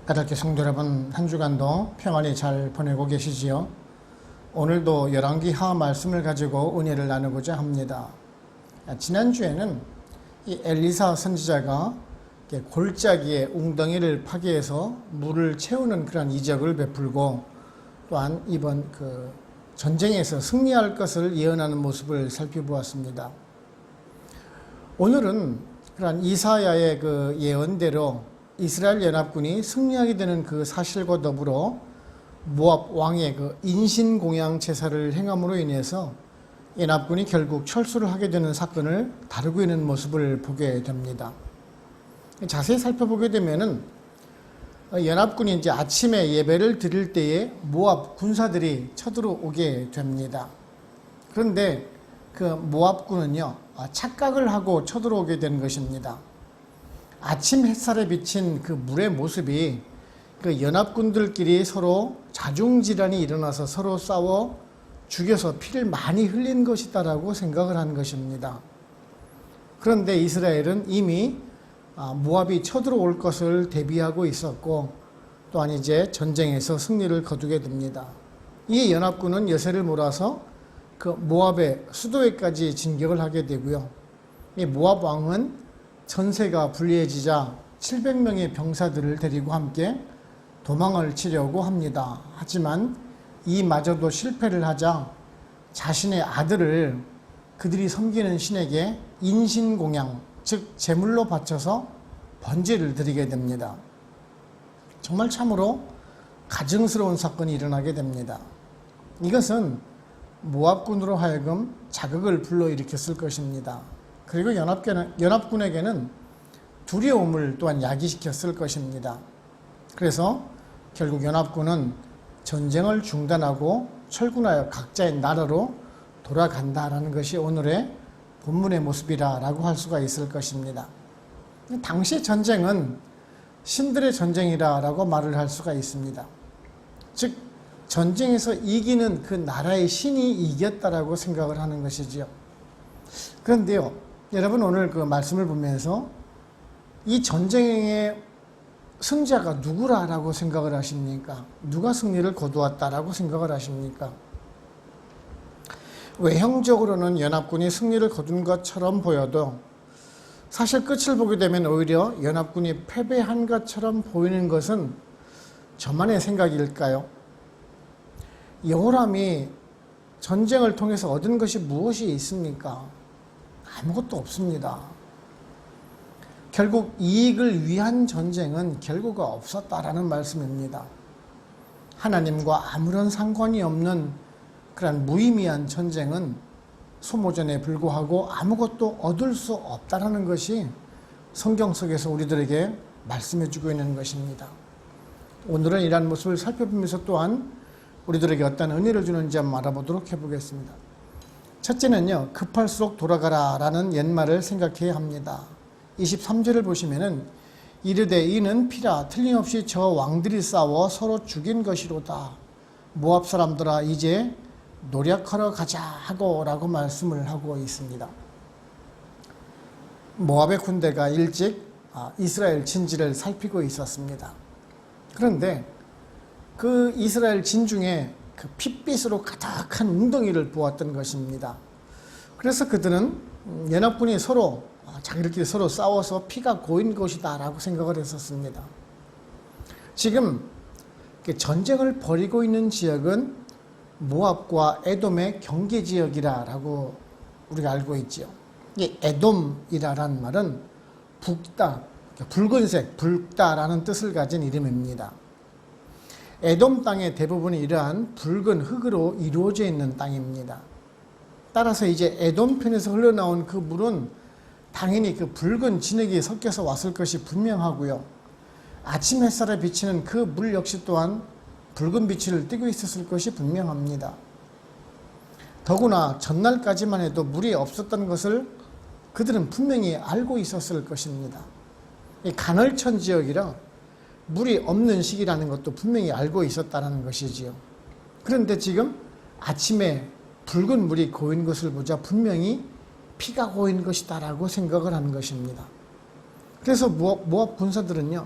가톨릭 성도 여러분, 한 주간도 평안히 잘 보내고 계시지요? 오늘도 열왕기하 말씀을 가지고 은혜를 나누고자 합니다. 지난주에는 이 엘리사 선지자가 골짜기에 웅덩이를 파괴해서 물을 채우는 그런 이적을 베풀고, 또한 이번 전쟁에서 승리할 것을 예언하는 모습을 살펴보았습니다. 오늘은 그런 이사야의 그 예언대로 이스라엘 연합군이 승리하게 되는 그 사실과 더불어 모압 왕의 그 인신공양 제사를 행함으로 인해서 연합군이 결국 철수를 하게 되는 사건을 다루고 있는 모습을 보게 됩니다. 자세히 살펴보게 되면은 연합군이 이제 아침에 예배를 드릴 때에 모압 군사들이 쳐들어오게 됩니다. 그런데 그 모압군은요, 착각을 하고 쳐들어오게 된 것입니다. 아침 햇살에 비친 그 물의 모습이 그 연합군들끼리 서로 자중질환이 일어나서 서로 싸워 죽여서 피를 많이 흘린 것이다라고 생각을 한 것입니다. 그런데 이스라엘은 이미 모압이 쳐들어올 것을 대비하고 있었고, 또한 이제 전쟁에서 승리를 거두게 됩니다. 이 연합군은 여세를 몰아서 그 모압의 수도에까지 진격을 하게 되고요. 이 모압 왕은 전세가 불리해지자 700명의 병사들을 데리고 함께 도망을 치려고 합니다. 하지만 이마저도 실패를 하자 자신의 아들을 그들이 섬기는 신에게 인신공양, 즉 제물로 바쳐서 번제를 드리게 됩니다. 정말 참으로 가증스러운 사건이 일어나게 됩니다. 이것은 모압군으로 하여금 자극을 불러일으켰을 것입니다. 그리고 연합군에게는 두려움을 또한 야기시켰을 것입니다. 그래서 결국 연합군은 전쟁을 중단하고 철군하여 각자의 나라로 돌아간다라는 것이 오늘의 본문의 모습이라고 할 수가 있을 것입니다. 당시 전쟁은 신들의 전쟁이라고 말을 할 수가 있습니다. 즉 전쟁에서 이기는 그 나라의 신이 이겼다라고 생각을 하는 것이지요. 그런데요, 여러분 오늘 그 말씀을 보면서 이 전쟁의 승자가 누구라고 생각을 하십니까? 누가 승리를 거두었다라고 생각을 하십니까? 외형적으로는 연합군이 승리를 거둔 것처럼 보여도 사실 끝을 보게 되면 오히려 연합군이 패배한 것처럼 보이는 것은 저만의 생각일까요? 여호람이 전쟁을 통해서 얻은 것이 무엇이 있습니까? 아무것도 없습니다. 결국 이익을 위한 전쟁은 결과가 없었다라는 말씀입니다. 하나님과 아무런 상관이 없는 그런 무의미한 전쟁은 소모전에 불구하고 아무것도 얻을 수 없다라는 것이 성경 속에서 우리들에게 말씀해주고 있는 것입니다. 오늘은 이러한 모습을 살펴보면서 또한 우리들에게 어떤 은혜를 주는지 한번 알아보도록 해보겠습니다. 첫째는요, 급할수록 돌아가라 라는 옛말을 생각해야 합니다. 23절을 보시면은 이르되 이는 피라 틀림없이 저 왕들이 싸워 서로 죽인 것이로다. 모압 사람들아 이제 노력하러 가자 하고 라고 말씀을 하고 있습니다. 모압의 군대가 일찍 이스라엘 진지를 살피고 있었습니다. 그런데 그 이스라엘 진중에 그 핏빛으로 가득한 웅덩이를 보았던 것입니다. 그래서 그들은 연합군이 서로 자기들끼리 서로 싸워서 피가 고인 것이다 라고 생각을 했었습니다. 지금 전쟁을 벌이고 있는 지역은 모압과 에돔의 경계 지역이라고 우리가 알고 있죠. 이 에돔이라는 말은 붉다, 붉은색, 붉다라는 뜻을 가진 이름입니다. 에돔 땅의 대부분이 이러한 붉은 흙으로 이루어져 있는 땅입니다. 따라서 이제 에돔 편에서 흘러나온 그 물은 당연히 그 붉은 진흙이 섞여서 왔을 것이 분명하고요. 아침 햇살에 비치는 그 물 역시 또한 붉은 빛을 띠고 있었을 것이 분명합니다. 더구나 전날까지만 해도 물이 없었던 것을 그들은 분명히 알고 있었을 것입니다. 이 간헐천 지역이라 물이 없는 시기라는 것도 분명히 알고 있었다는 것이지요. 그런데 지금 아침에 붉은 물이 고인 것을 보자 분명히 피가 고인 것이다라고 생각을 하는 것입니다. 그래서 모압 군사들은요,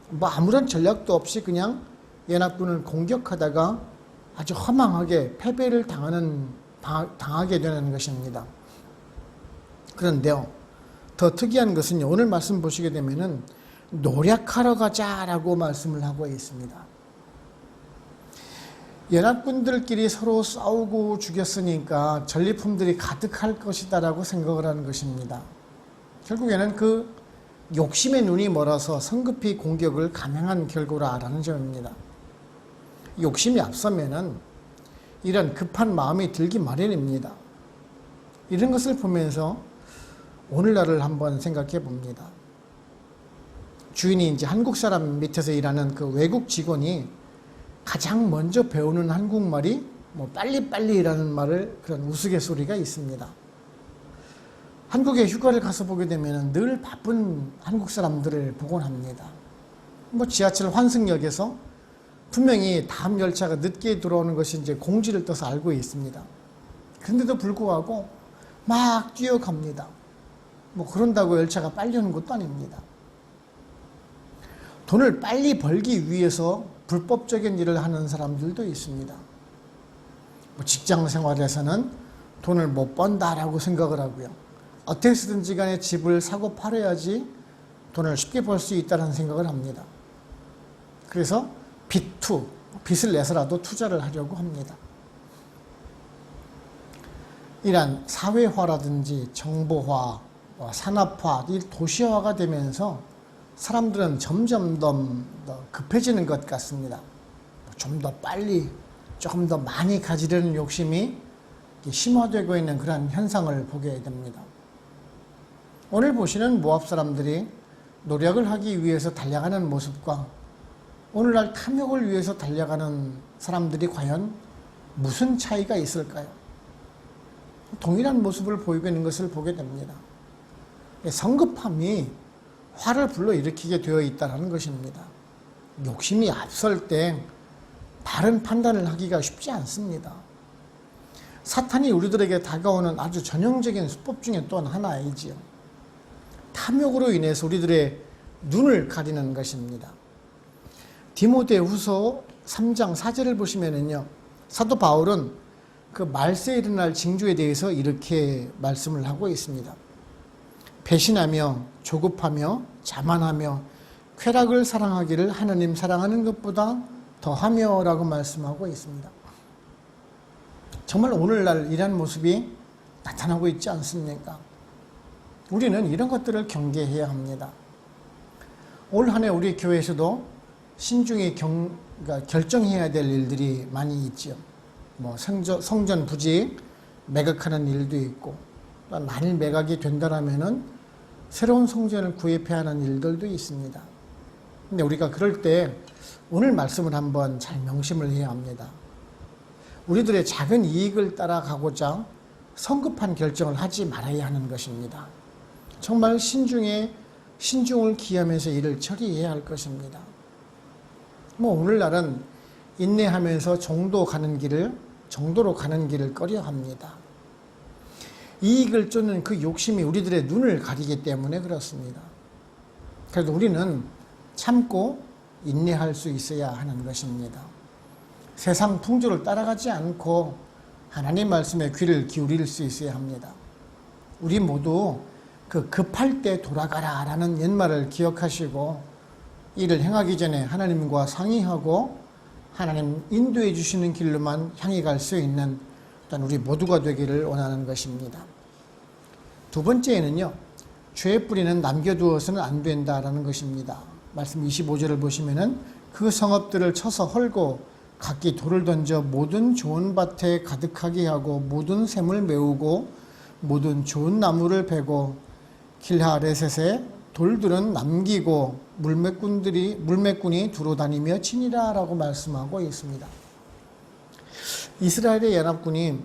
뭐 아무런 전략도 없이 그냥 연합군을 공격하다가 아주 허망하게 패배를 당하게 되는 것입니다. 그런데요, 더 특이한 것은요, 오늘 말씀 보시게 되면은 노력하러 가자라고 말씀을 하고 있습니다. 연합군들끼리 서로 싸우고 죽였으니까 전리품들이 가득할 것이다라고 생각을 하는 것입니다. 결국에는 그 욕심의 눈이 멀어서 성급히 공격을 감행한 결과라는 점입니다. 욕심이 앞서면은 이런 급한 마음이 들기 마련입니다. 이런 것을 보면서 오늘날을 한번 생각해 봅니다. 주인이 이제 한국 사람 밑에서 일하는 그 외국 직원이 가장 먼저 배우는 한국말이 뭐 빨리빨리라는 말을 그런 우스갯소리가 있습니다. 한국에 휴가를 가서 보게 되면 늘 바쁜 한국 사람들을 보곤 합니다. 뭐 지하철 환승역에서 분명히 다음 열차가 늦게 들어오는 것이 이제 공지를 떠서 알고 있습니다. 그런데도 불구하고 막 뛰어갑니다. 뭐 그런다고 열차가 빨리 오는 것도 아닙니다. 돈을 빨리 벌기 위해서 불법적인 일을 하는 사람들도 있습니다. 뭐 직장 생활에서는 돈을 못 번다라고 생각을 하고요. 어떻게 해서든지 간에 집을 사고 팔아야지 돈을 쉽게 벌 수 있다는 생각을 합니다. 그래서 빚을 내서라도 투자를 하려고 합니다. 이러한 사회화라든지 정보화, 산업화, 도시화가 되면서 사람들은 점점 더 급해지는 것 같습니다. 좀 더 빨리, 조금 더 많이 가지려는 욕심이 심화되고 있는 그런 현상을 보게 됩니다. 오늘 보시는 모압 사람들이 노력을 하기 위해서 달려가는 모습과 오늘날 탐욕을 위해서 달려가는 사람들이 과연 무슨 차이가 있을까요? 동일한 모습을 보이고 있는 것을 보게 됩니다. 성급함이 화를 불러일으키게 되어 있다는 것입니다. 욕심이 앞설 때 바른 판단을 하기가 쉽지 않습니다. 사탄이 우리들에게 다가오는 아주 전형적인 수법 중에 또 하나이지요. 탐욕으로 인해서 우리들의 눈을 가리는 것입니다. 디모데후서 3장 4절을 보시면은요, 사도 바울은 그 말세에 일어날 징조에 대해서 이렇게 말씀을 하고 있습니다. 배신하며 조급하며 자만하며 쾌락을 사랑하기를 하나님 사랑하는 것보다 더하며 라고 말씀하고 있습니다. 정말 오늘날 이런 모습이 나타나고 있지 않습니까? 우리는 이런 것들을 경계해야 합니다. 올 한 해 우리 교회에서도 신중히 결정해야 될 일들이 많이 있죠. 뭐 성전 부지 매각하는 일도 있고, 만일 매각이 된다라면은 새로운 성전을 구입해야 하는 일들도 있습니다. 근데 우리가 그럴 때 오늘 말씀을 한번 잘 명심을 해야 합니다. 우리들의 작은 이익을 따라가고자 성급한 결정을 하지 말아야 하는 것입니다. 정말 신중을 기하면서 일을 처리해야 할 것입니다. 뭐 오늘날은 인내하면서 정도로 가는 길을 꺼려 합니다. 이익을 쫓는 그 욕심이 우리들의 눈을 가리기 때문에 그렇습니다. 그래도 우리는 참고 인내할 수 있어야 하는 것입니다. 세상 풍조를 따라가지 않고 하나님 말씀에 귀를 기울일 수 있어야 합니다. 우리 모두 그 급할 때 돌아가라 라는 옛말을 기억하시고 일을 행하기 전에 하나님과 상의하고 하나님 인도해 주시는 길로만 향해 갈 수 있는 일단 우리 모두가 되기를 원하는 것입니다. 두 번째는요, 죄의 뿌리는 남겨두어서는 안 된다라는 것입니다. 말씀 25절을 보시면은 그 성읍들을 쳐서 헐고 각기 돌을 던져 모든 좋은 밭에 가득하게 하고 모든 샘을 메우고 모든 좋은 나무를 베고 길하레셋에 돌들은 남기고 물매꾼이 두루 다니며 치니라 라고 말씀하고 있습니다. 이스라엘의 연합군이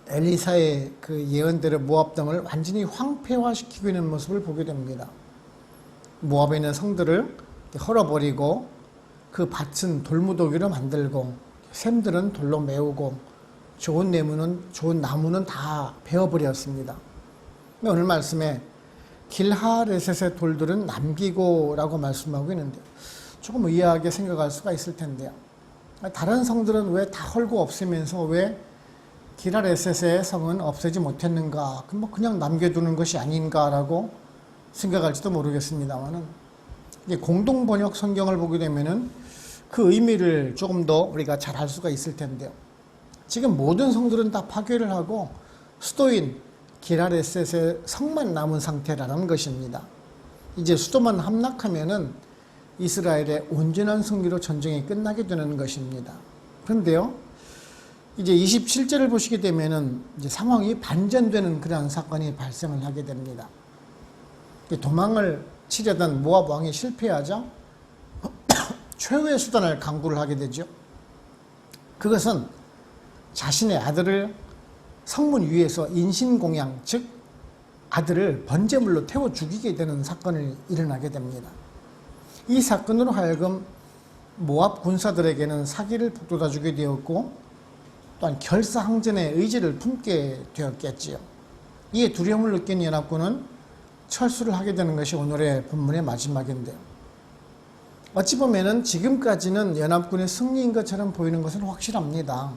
엘리사의 그 예언대로 모압 땅을 완전히 황폐화시키고 있는 모습을 보게 됩니다. 모압에 있는 성들을 헐어버리고 그 밭은 돌무더기로 만들고 샘들은 돌로 메우고 좋은 나무는 다 베어버렸습니다. 오늘 말씀에 길하레셋의 돌들은 남기고라고 말씀하고 있는데요. 조금 의아하게 생각할 수가 있을 텐데요. 다른 성들은 왜 다 헐고 없애면서 왜 길하레셋의 성은 없애지 못했는가? 그냥 남겨두는 것이 아닌가라고 생각할지도 모르겠습니다만은 공동 번역 성경을 보게 되면은 그 의미를 조금 더 우리가 잘 알 수가 있을 텐데요. 지금 모든 성들은 다 파괴를 하고 수도인 길하레셋의 성만 남은 상태라는 것입니다. 이제 수도만 함락하면은 이스라엘의 온전한 승리로 전쟁이 끝나게 되는 것입니다. 그런데요, 이제 27절을 보시게 되면은 이제 상황이 반전되는 그러한 사건이 발생을 하게 됩니다. 도망을 치려던 모압 왕이 실패하자 최후의 수단을 강구를 하게 되죠. 그것은 자신의 아들을 성문 위에서 인신공양, 즉 아들을 번제물로 태워 죽이게 되는 사건이 일어나게 됩니다. 이 사건으로 하여금 모압 군사들에게는 사기를 북돋아주게 되었고 또한 결사항전의 의지를 품게 되었겠지요. 이에 두려움을 느낀 연합군은 철수를 하게 되는 것이 오늘의 본문의 마지막인데요. 어찌 보면은 지금까지는 연합군의 승리인 것처럼 보이는 것은 확실합니다.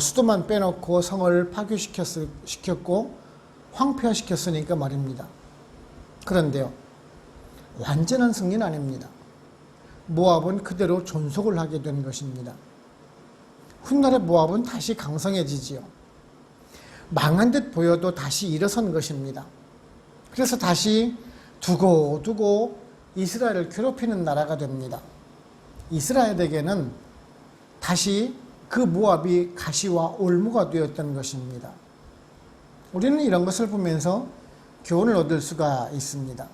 수도만 빼놓고 성을 파괴시켰고 황폐화시켰으니까 말입니다. 그런데요, 완전한 승리는 아닙니다. 모압은 그대로 존속을 하게 된 것입니다. 훗날의 모압은 다시 강성해지지요. 망한 듯 보여도 다시 일어선 것입니다. 그래서 다시 두고 이스라엘을 괴롭히는 나라가 됩니다. 이스라엘에게는 다시 그 모압이 가시와 올무가 되었던 것입니다. 우리는 이런 것을 보면서 교훈을 얻을 수가 있습니다.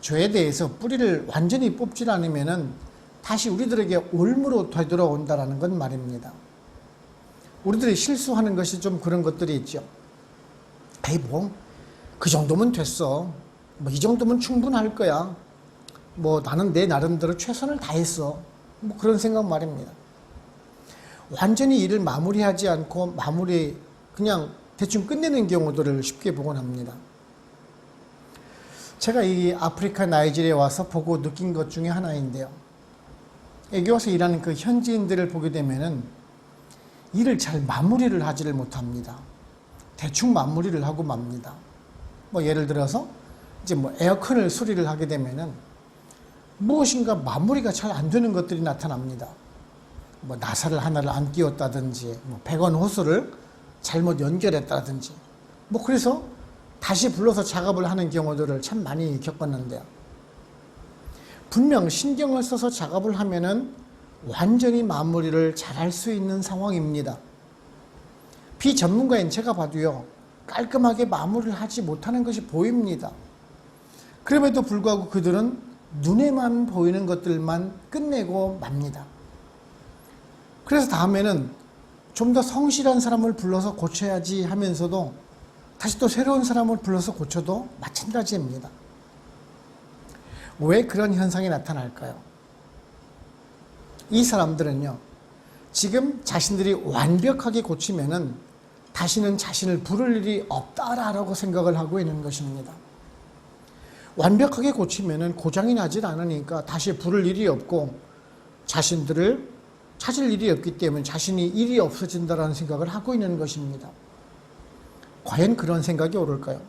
죄에 대해서 뿌리를 완전히 뽑지 않으면 다시 우리들에게 올무로 되돌아온다는 건 말입니다. 우리들이 실수하는 것이 좀 그런 것들이 있죠. 그 정도면 됐어. 이 정도면 충분할 거야. 나는 내 나름대로 최선을 다했어. 그런 생각 말입니다. 완전히 일을 마무리하지 않고 그냥 대충 끝내는 경우들을 쉽게 보곤 합니다. 제가 이 아프리카 나이지리아에 와서 보고 느낀 것 중에 하나인데요. 여기 와서 일하는 그 현지인들을 보게 되면은 일을 잘 마무리를 하지를 못합니다. 대충 마무리를 하고 맙니다. 예를 들어서 이제 에어컨을 수리를 하게 되면은 무엇인가 마무리가 잘 안 되는 것들이 나타납니다. 나사를 하나를 안 끼웠다든지, 배관 호스를 잘못 연결했다든지, 그래서 다시 불러서 작업을 하는 경우들을 참 많이 겪었는데요. 분명 신경을 써서 작업을 하면은 완전히 마무리를 잘할 수 있는 상황입니다. 비전문가인 제가 봐도요, 깔끔하게 마무리를 하지 못하는 것이 보입니다. 그럼에도 불구하고 그들은 눈에만 보이는 것들만 끝내고 맙니다. 그래서 다음에는 좀 더 성실한 사람을 불러서 고쳐야지 하면서도 다시 또 새로운 사람을 불러서 고쳐도 마찬가지입니다. 왜 그런 현상이 나타날까요? 이 사람들은요, 지금 자신들이 완벽하게 고치면은 다시는 자신을 부를 일이 없다라고 생각을 하고 있는 것입니다. 완벽하게 고치면은 고장이 나질 않으니까 다시 부를 일이 없고 자신들을 찾을 일이 없기 때문에 자신이 일이 없어진다라는 생각을 하고 있는 것입니다. 과연 그런 생각이 옳을까요?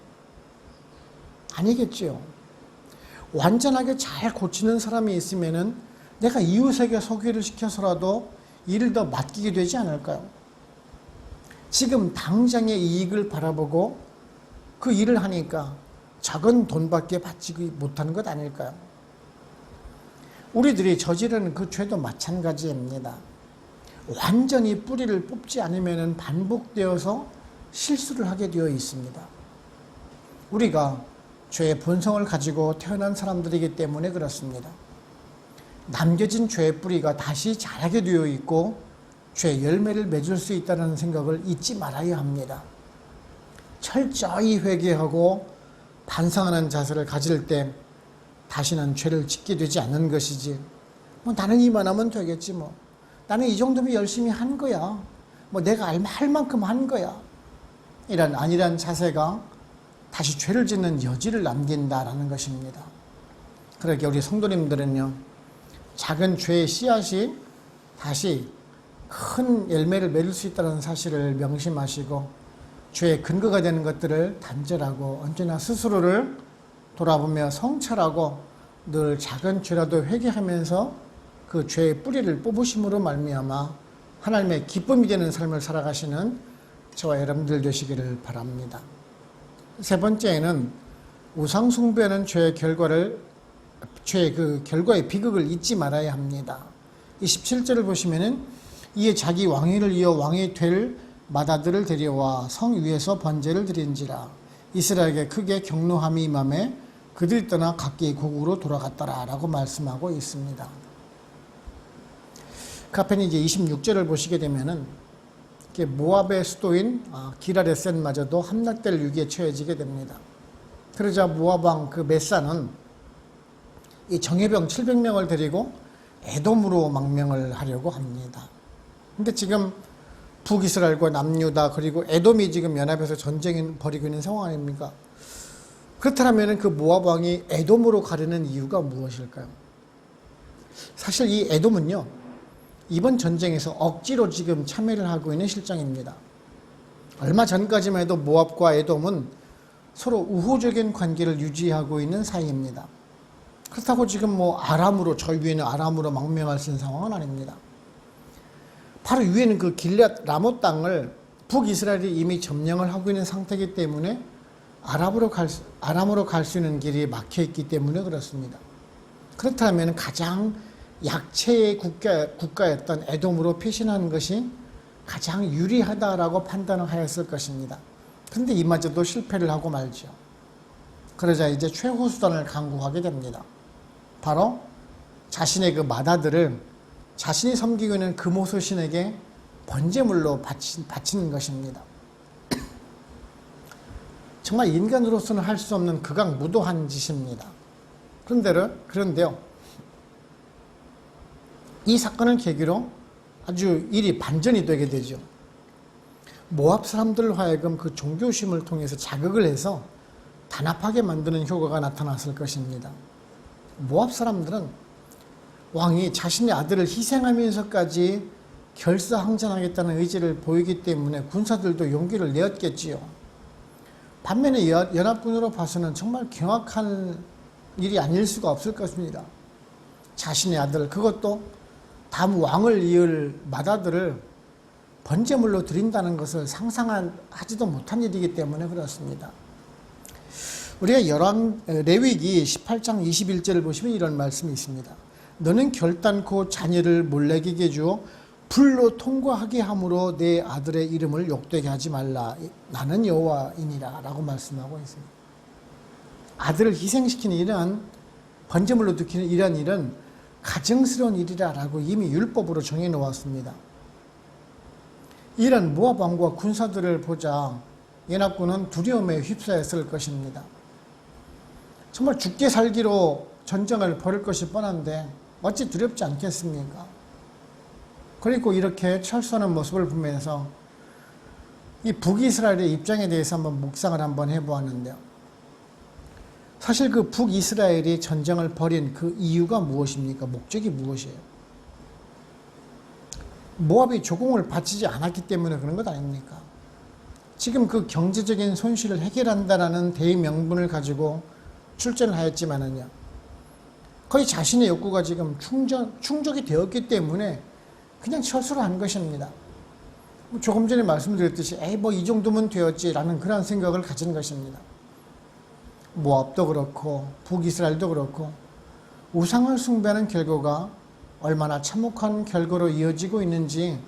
아니겠지요. 완전하게 잘 고치는 사람이 있으면은 내가 이웃에게 소개를 시켜서라도 일을 더 맡기게 되지 않을까요? 지금 당장의 이익을 바라보고 그 일을 하니까 작은 돈밖에 받지 못하는 것 아닐까요? 우리들이 저지르는 그 죄도 마찬가지입니다. 완전히 뿌리를 뽑지 않으면 반복되어서 실수를 하게 되어 있습니다. 우리가 죄의 본성을 가지고 태어난 사람들이기 때문에 그렇습니다. 남겨진 죄의 뿌리가 다시 자라게 되어 있고 죄의 열매를 맺을 수 있다는 생각을 잊지 말아야 합니다. 철저히 회개하고 반성하는 자세를 가질 때 다시는 죄를 짓게 되지 않는 것이지, 나는 이만하면 되겠지, 나는 이 정도면 열심히 한 거야, 내가 할 만큼 한 거야, 이란 안일한 자세가 다시 죄를 짓는 여지를 남긴다라는 것입니다. 그러게 우리 성도님들은요, 작은 죄의 씨앗이 다시 큰 열매를 맺을 수 있다는 사실을 명심하시고 죄의 근거가 되는 것들을 단절하고 언제나 스스로를 돌아보며 성찰하고 늘 작은 죄라도 회개하면서 그 죄의 뿌리를 뽑으심으로 말미암아 하나님의 기쁨이 되는 삶을 살아가시는 저와 여러분들 되시기를 바랍니다. 세 번째는 우상 숭배하는 죄의 결과의 비극을 잊지 말아야 합니다. 27절을 보시면은 이에 자기 왕위를 이어 왕이 될 맏아들을 데려와 성 위에서 번제를 드린지라 이스라엘에게 크게 경노함이 임함에 그들이 떠나 각기 고국으로 돌아갔더라 라고 말씀하고 있습니다. 그 앞에는 이제 26절을 보시게 되면은 모압의 수도인 기라레센마저도 함락될 위기에 처해지게 됩니다. 그러자 모압 왕 그 메사는 이 정예병 700명을 데리고 에돔으로 망명을 하려고 합니다. 근데 지금 북이스라엘과 남유다 그리고 에돔이 지금 연합해서 전쟁을 벌이고 있는 상황 아닙니까? 그렇다면 그 모압 왕이 에돔으로 가려는 이유가 무엇일까요? 사실 이 에돔은요, 이번 전쟁에서 억지로 지금 참여를 하고 있는 실정입니다. 얼마 전까지만 해도 모압과 에돔은 서로 우호적인 관계를 유지하고 있는 사이입니다. 그렇다고 지금 아람으로, 저 위에는 아람으로 망명할 수 있는 상황은 아닙니다. 바로 위에는 그 길앗 라못 땅을 북이스라엘이 이미 점령을 하고 있는 상태이기 때문에 아람으로 갈 수 있는 길이 막혀 있기 때문에 그렇습니다. 그렇다면 가장 약체의 국가였던 에돔으로 피신하는 것이 가장 유리하다라고 판단을 하였을 것입니다. 그런데 이마저도 실패를 하고 말죠. 그러자 이제 최후 수단을 강구하게 됩니다. 바로 자신의 그 맏아들을 자신이 섬기고 있는 금오소 신에게 번제물로 바치는 것입니다. 정말 인간으로서는 할 수 없는 극악무도한 짓입니다. 그런데요, 이 사건을 계기로 아주 일이 반전이 되게 되죠. 모압 사람들 하여금 그 종교심을 통해서 자극을 해서 단합하게 만드는 효과가 나타났을 것입니다. 모압 사람들은 왕이 자신의 아들을 희생하면서까지 결사항전하겠다는 의지를 보이기 때문에 군사들도 용기를 내었겠지요. 반면에 연합군으로 봐서는 정말 경악한 일이 아닐 수가 없을 것입니다. 자신의 아들, 그것도 다음 왕을 이을 맏아들을 번제물로 드린다는 것을 상상하지도 못한 일이기 때문에 그렇습니다. 우리가 레위기 18장 21절을 보시면 이런 말씀이 있습니다. 너는 결단코 자녀를 몰래기게 주어 불로 통과하게 함으로 내 아들의 이름을 욕되게 하지 말라. 나는 여호와이니라 라고 말씀하고 있습니다. 아들을 희생시키는 일은, 번제물로 드리는 이런 일은 가증스러운 일이라고 이미 율법으로 정해놓았습니다. 이런 모압 왕과 군사들을 보자 연합군은 두려움에 휩싸였을 것입니다. 정말 죽게 살기로 전쟁을 벌일 것이 뻔한데 어찌 두렵지 않겠습니까? 그리고 이렇게 철수하는 모습을 보면서 이 북이스라엘의 입장에 대해서 한번 묵상을 한번 해보았는데요. 사실 그 북이스라엘이 전쟁을 벌인 그 이유가 무엇입니까? 목적이 무엇이에요? 모압이 조공을 바치지 않았기 때문에 그런 것 아닙니까? 지금 그 경제적인 손실을 해결한다라는 대명분을 가지고 출전을 하였지만은요, 거의 자신의 욕구가 지금 충족이 되었기 때문에 그냥 철수를 한 것입니다. 조금 전에 말씀드렸듯이 이 정도면 되었지라는 그런 생각을 가진 것입니다. 모압도 그렇고 북이스라엘도 그렇고 우상을 숭배하는 결과가 얼마나 참혹한 결과로 이어지고 있는지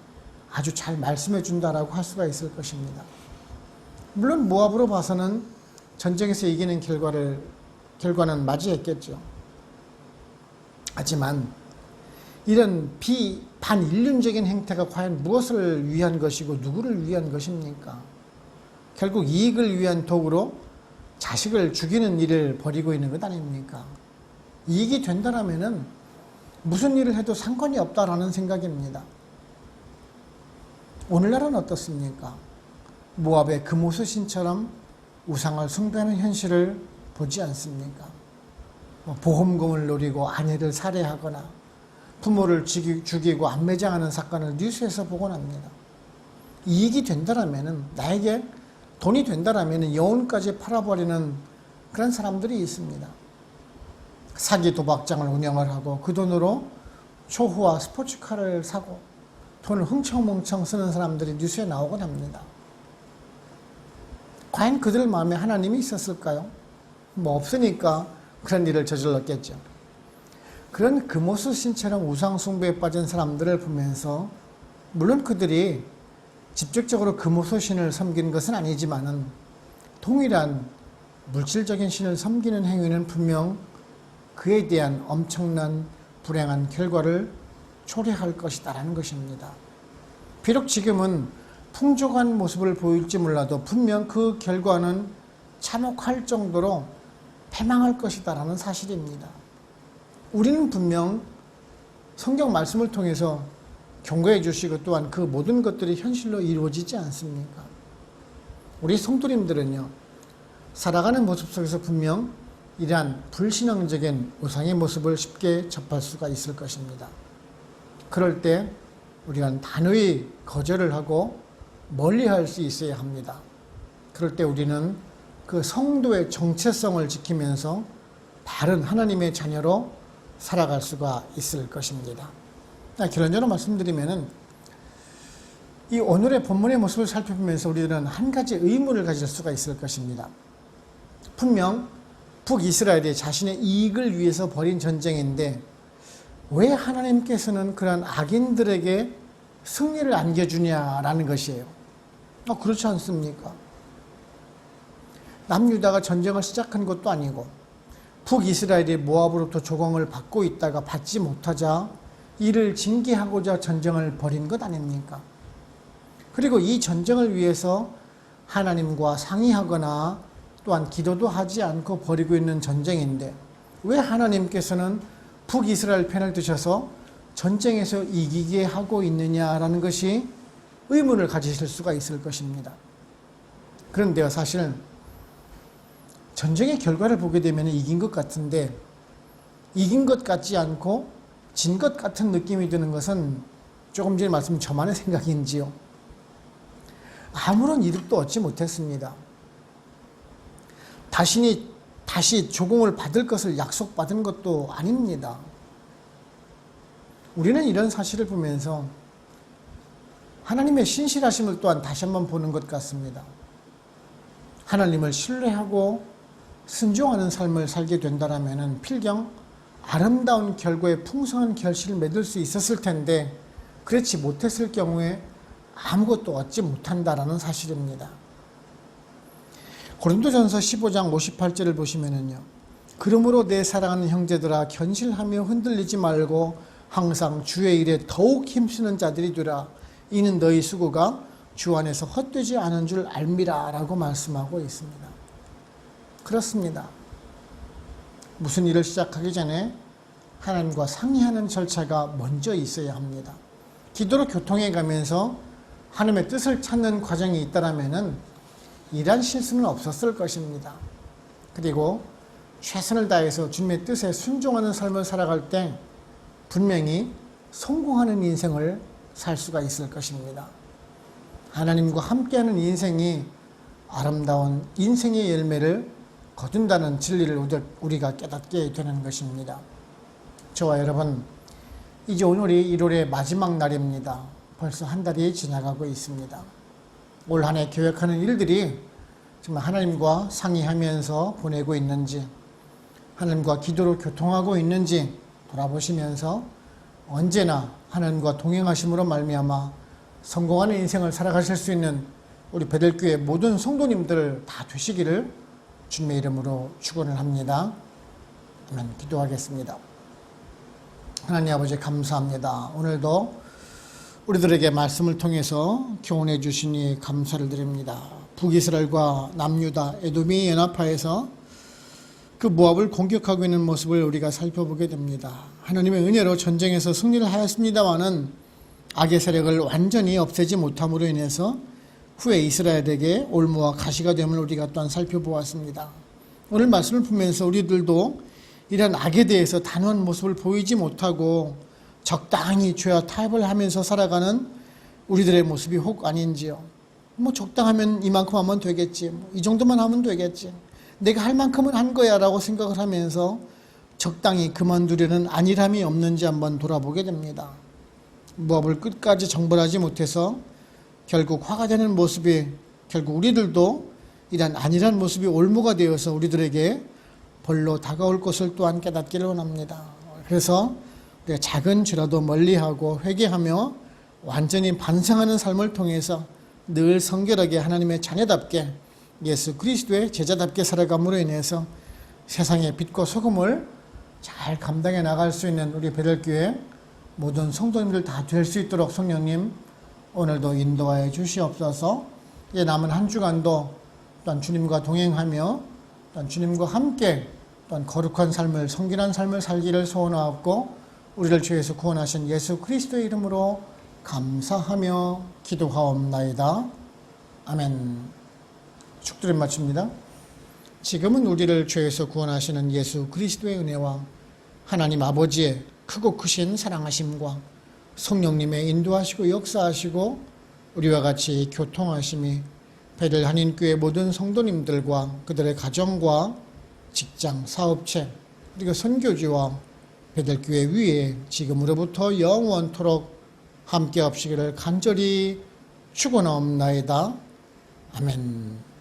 아주 잘 말씀해 준다라고 할 수가 있을 것입니다. 물론 모압으로 봐서는 전쟁에서 이기는 결과는 맞이했겠죠. 하지만 이런 반인륜적인 행태가 과연 무엇을 위한 것이고 누구를 위한 것입니까? 결국 이익을 위한 도구로 자식을 죽이는 일을 벌이고 있는 것 아닙니까? 이익이 된다라면은 무슨 일을 해도 상관이 없다라는 생각입니다. 오늘날은 어떻습니까? 모압의 금오소 신처럼 우상을 숭배하는 현실을 보지 않습니까? 보험금을 노리고 아내를 살해하거나 부모를 죽이고 안매장하는 사건을 뉴스에서 보곤 합니다. 이익이 된다라면, 나에게 돈이 된다라면 영혼까지 팔아버리는 그런 사람들이 있습니다. 사기 도박장을 운영을 하고 그 돈으로 초호화 스포츠카를 사고 돈을 흥청망청 쓰는 사람들이 뉴스에 나오곤 합니다. 과연 그들 마음에 하나님이 있었을까요? 없으니까 그런 일을 저질렀겠죠. 그런 금오수신처럼 우상숭배에 빠진 사람들을 보면서, 물론 그들이 직접적으로 금오수신을 섬긴 것은 아니지만은 동일한 물질적인 신을 섬기는 행위는 분명 그에 대한 엄청난 불행한 결과를 초래할 것이다라는 것입니다. 비록 지금은 풍족한 모습을 보일지 몰라도 분명 그 결과는 참혹할 정도로 패망할 것이다라는 사실입니다. 우리는 분명 성경 말씀을 통해서 경고해 주시고 또한 그 모든 것들이 현실로 이루어지지 않습니까? 우리 성도님들은요, 살아가는 모습 속에서 분명 이러한 불신앙적인 우상의 모습을 쉽게 접할 수가 있을 것입니다. 그럴 때 우리가 단호히 거절을 하고 멀리할 수 있어야 합니다. 그럴 때 우리는 그 성도의 정체성을 지키면서 바른 하나님의 자녀로 살아갈 수가 있을 것입니다. 결론적으로 말씀드리면은, 이 오늘의 본문의 모습을 살펴보면서 우리들은 한 가지 의문을 가질 수가 있을 것입니다. 분명 북이스라엘이 자신의 이익을 위해서 벌인 전쟁인데 왜 하나님께서는 그런 악인들에게 승리를 안겨주냐라는 것이에요. 그렇지 않습니까? 남유다가 전쟁을 시작한 것도 아니고 북이스라엘이 모압으로부터 조공을 받고 있다가 받지 못하자 이를 징계하고자 전쟁을 벌인 것 아닙니까? 그리고 이 전쟁을 위해서 하나님과 상의하거나 또한 기도도 하지 않고 벌이고 있는 전쟁인데 왜 하나님께서는 북이스라엘 편을 드셔서 전쟁에서 이기게 하고 있느냐라는 것이 의문을 가지실 수가 있을 것입니다. 그런데요, 사실 전쟁의 결과를 보게 되면 이긴 것 같은데 이긴 것 같지 않고 진 것 같은 느낌이 드는 것은 조금 전에 말씀 저만의 생각인지요. 아무런 이득도 얻지 못했습니다. 다시 조공을 받을 것을 약속받은 것도 아닙니다. 우리는 이런 사실을 보면서 하나님의 신실하심을 또한 다시 한번 보는 것 같습니다. 하나님을 신뢰하고 순종하는 삶을 살게 된다면 필경 아름다운 결과에 풍성한 결실을 맺을 수 있었을 텐데 그렇지 못했을 경우에 아무것도 얻지 못한다라는 사실입니다. 고린도전서 15장 58절을 보시면은요, 그러므로 내 사랑하는 형제들아 견실하며 흔들리지 말고 항상 주의 일에 더욱 힘쓰는 자들이 되라. 이는 너희 수고가 주 안에서 헛되지 않은 줄 알미라 라고 말씀하고 있습니다. 그렇습니다. 무슨 일을 시작하기 전에 하나님과 상의하는 절차가 먼저 있어야 합니다. 기도로 교통해 가면서 하나님의 뜻을 찾는 과정이 있다라면은 이러한 실수는 없었을 것입니다. 그리고 최선을 다해서 주님의 뜻에 순종하는 삶을 살아갈 때 분명히 성공하는 인생을 살 수가 있을 것입니다. 하나님과 함께하는 인생이 아름다운 인생의 열매를 거둔다는 진리를 우리가 깨닫게 되는 것입니다. 저와 여러분, 이제 오늘이 1월의 마지막 날입니다. 벌써 한 달이 지나가고 있습니다. 올 한 해 계획하는 일들이 정말 하나님과 상의하면서 보내고 있는지, 하나님과 기도로 교통하고 있는지 돌아보시면서 언제나 하나님과 동행하심으로 말미암아 성공하는 인생을 살아가실 수 있는 우리 베델교회 모든 성도님들 다 되시기를 주님의 이름으로 축원을 합니다. 아멘. 기도하겠습니다. 하나님 아버지 감사합니다. 오늘도 우리들에게 말씀을 통해서 교훈해 주시니 감사를 드립니다. 북이스라엘과 남유다, 에돔이 연합하여서 그 모압을 공격하고 있는 모습을 우리가 살펴보게 됩니다. 하나님의 은혜로 전쟁에서 승리를 하였습니다마는 악의 세력을 완전히 없애지 못함으로 인해서 후에 이스라엘에게 올무와 가시가 됨을 우리가 또한 살펴보았습니다. 오늘 말씀을 보면서 우리들도 이런 악에 대해서 단호한 모습을 보이지 못하고 적당히 죄와 타협을 하면서 살아가는 우리들의 모습이 혹 아닌지요. 뭐 적당하면 이만큼 하면 되겠지, 이 정도만 하면 되겠지, 내가 할 만큼은 한 거야 라고 생각을 하면서 적당히 그만두려는 안일함이 없는지 한번 돌아보게 됩니다. 모압을 끝까지 정벌하지 못해서 결국 화가 되는 모습이, 결국 우리들도 이런 안일한 모습이 올무가 되어서 우리들에게 벌로 다가올 것을 또한 깨닫기를 원합니다. 그래서 우리가 작은 죄라도 멀리하고 회개하며 완전히 반성하는 삶을 통해서 늘 성결하게 하나님의 자녀답게 예수 그리스도의 제자답게 살아감으로 인해서 세상의 빛과 소금을 잘 감당해 나갈 수 있는 우리 베델교회 모든 성도님들 다 될 수 있도록 성령님 오늘도 인도하여 주시옵소서. 이제 남은 한 주간도 또한 주님과 동행하며 또한 주님과 함께 또한 거룩한 삶을, 성결한 삶을 살기를 소원하옵고 우리를 죄에서 구원하신 예수 그리스도의 이름으로 감사하며 기도하옵나이다. 아멘. 축도를 마칩니다. 지금은 우리를 죄에서 구원하시는 예수 그리스도의 은혜와 하나님 아버지의 크고 크신 사랑하심과 성령님의 인도하시고 역사하시고 우리와 같이 교통하심이 베델 한인교회 모든 성도님들과 그들의 가정과 직장, 사업체, 그리고 선교지와 베델교회 위에 지금으로부터 영원토록 함께 없시기를 간절히 축원하옵나이다. 아멘.